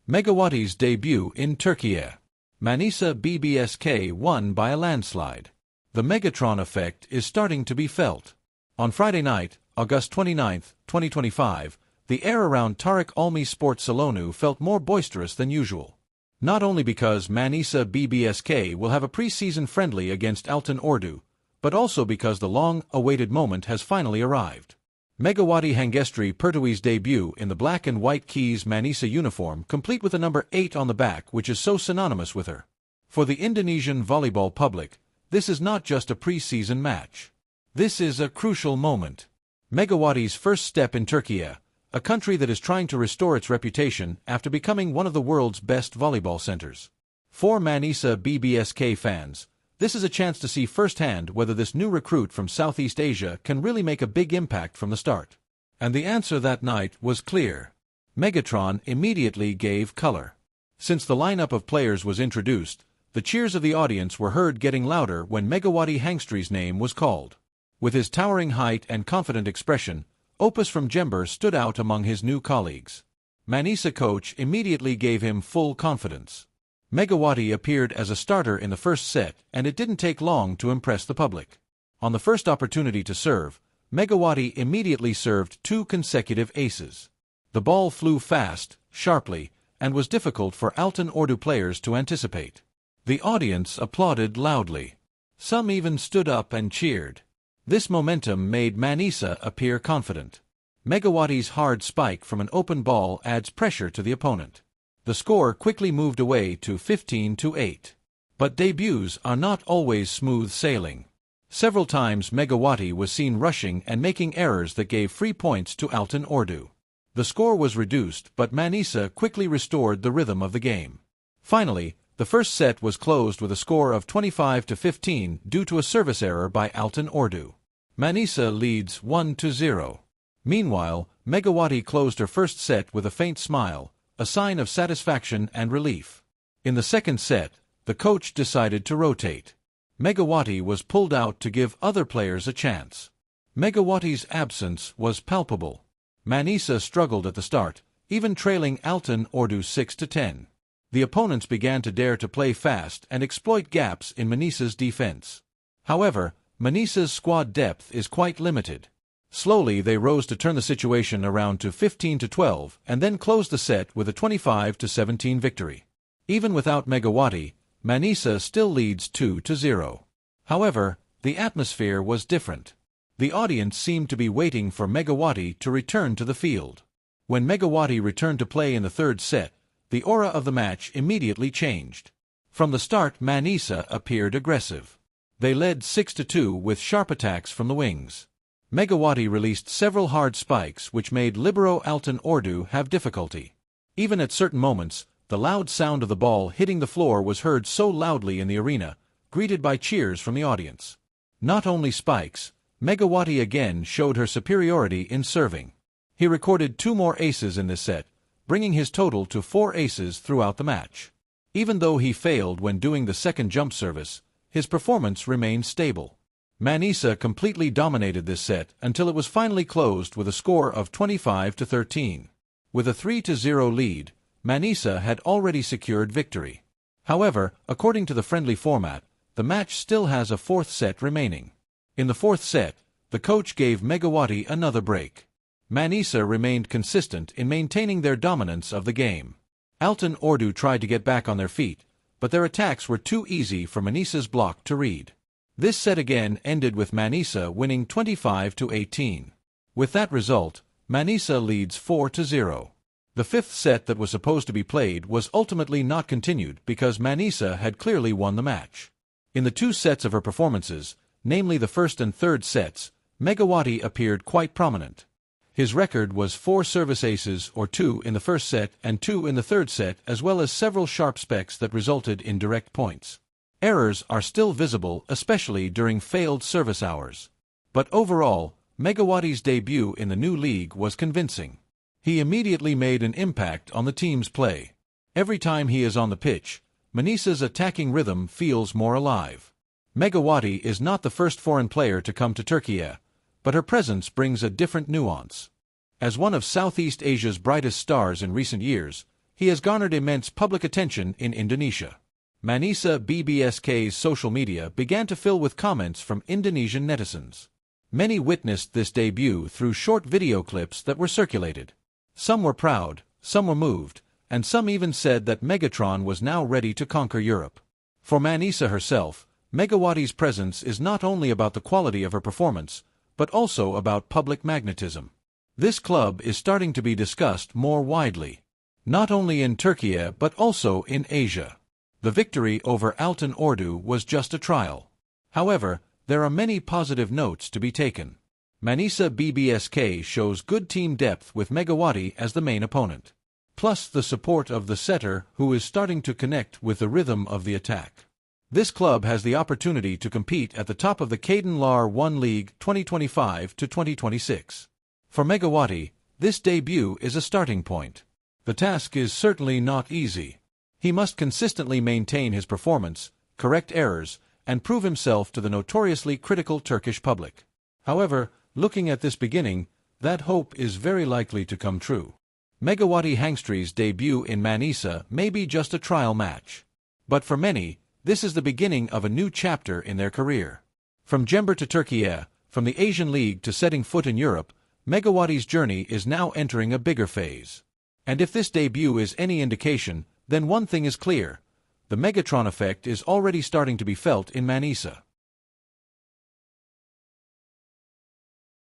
Megawati's debut in Turkey. Manisa BBSK won by a landslide. The Megatron effect is starting to be felt. On Friday night, August 29, 2025, the air around Tarık Ulmi Sport Salonu felt more boisterous than usual. Not only because Manisa BBSK will have a pre-season friendly against Altın Ordu, but also because the long-awaited moment has finally arrived. Megawati Hangestri Pertiwi's debut in the black and white Keys Manisa uniform, complete with the number 8 on the back, which is so synonymous with her. For the Indonesian volleyball public, this is not just a pre-season match. This is a crucial moment. Megawati's first step in Turkey, a country that is trying to restore its reputation after becoming one of the world's best volleyball centers. For Manisa BBSK fans, this is a chance to see firsthand whether this new recruit from Southeast Asia can really make a big impact from the start. And the answer that night was clear. Megatron immediately gave color. Since the lineup of players was introduced, the cheers of the audience were heard getting louder when Megawati Hangstri's name was called. With his towering height and confident expression, Opus from Jember stood out among his new colleagues. Manisa coach immediately gave him full confidence. Megawati appeared as a starter in the first set, and it didn't take long to impress the public. On the first opportunity to serve, Megawati immediately served 2 consecutive aces. The ball flew fast, sharply, and was difficult for Altın Ordu players to anticipate. The audience applauded loudly. Some even stood up and cheered. This momentum made Manisa appear confident. Megawati's hard spike from an open ball adds pressure to the opponent. The score quickly moved away to 15-8. But debuts are not always smooth sailing. Several times Megawati was seen rushing and making errors that gave free points to Altın Ordu. The score was reduced, but Manisa quickly restored the rhythm of the game. Finally, the first set was closed with a score of 25-15 due to a service error by Altın Ordu. Manisa leads 1-0. Meanwhile, Megawati closed her first set with a faint smile, a sign of satisfaction and relief. In the second set, the coach decided to rotate. Megawati was pulled out to give other players a chance. Megawati's absence was palpable. Manisa struggled at the start, even trailing Altın Ordu 6-10. The opponents began to dare to play fast and exploit gaps in Manisa's defense. However, Manisa's squad depth is quite limited. Slowly they rose to turn the situation around to 15-12 and then closed the set with a 25-17 victory. Even without Megawati, Manisa still leads 2-0. However, the atmosphere was different. The audience seemed to be waiting for Megawati to return to the field. When Megawati returned to play in the third set, the aura of the match immediately changed. From the start, Manisa appeared aggressive. They led 6-2 with sharp attacks from the wings. Megawati released several hard spikes which made libero Altın Ordu have difficulty. Even at certain moments, the loud sound of the ball hitting the floor was heard so loudly in the arena, greeted by cheers from the audience. Not only spikes, Megawati again showed her superiority in serving. He recorded 2 more aces in this set, bringing his total to 4 aces throughout the match. Even though he failed when doing the second jump service, his performance remained stable. Manisa completely dominated this set until it was finally closed with a score of 25-13. With a 3-0 lead, Manisa had already secured victory. However, according to the friendly format, the match still has a 4th set remaining. In the 4th set, the coach gave Megawati another break. Manisa remained consistent in maintaining their dominance of the game. Altın Ordu tried to get back on their feet, but their attacks were too easy for Manisa's block to read. This set again ended with Manisa winning 25-18. With that result, Manisa leads 4-0. The 5th set that was supposed to be played was ultimately not continued because Manisa had clearly won the match. In the 2 sets of her performances, namely the first and third sets, Megawati appeared quite prominent. His record was 4 service aces or 2 in the first set and 2 in the third set, as well as several sharp specks that resulted in direct points. Errors are still visible, especially during failed service hours. But overall, Megawati's debut in the new league was convincing. He immediately made an impact on the team's play. Every time he is on the pitch, Manisa's attacking rhythm feels more alive. Megawati is not the first foreign player to come to Turkey, but her presence brings a different nuance. As one of Southeast Asia's brightest stars in recent years, he has garnered immense public attention in Indonesia. Manisa BBSK's social media began to fill with comments from Indonesian netizens. Many witnessed this debut through short video clips that were circulated. Some were proud, some were moved, and some even said that Megatron was now ready to conquer Europe. For Manisa herself, Megawati's presence is not only about the quality of her performance, but also about public magnetism. This club is starting to be discussed more widely, not only in Turkey but also in Asia. The victory over Altan Ordu was just a trial. However, there are many positive notes to be taken. Manisa BBSK shows good team depth with Megawati as the main opponent, plus the support of the setter who is starting to connect with the rhythm of the attack. This club has the opportunity to compete at the top of the Caden Lar 1 League 2025 to 2026. For Megawati, this debut is a starting point. The task is certainly not easy. He must consistently maintain his performance, correct errors, and prove himself to the notoriously critical Turkish public. However, looking at this beginning, that hope is very likely to come true. Megawati Hangstri's debut in Manisa may be just a trial match. But for many, this is the beginning of a new chapter in their career. From Jember to Turkey, from the Asian League to setting foot in Europe, Megawati's journey is now entering a bigger phase. And if this debut is any indication, then one thing is clear. The Megatron effect is already starting to be felt in Manisa.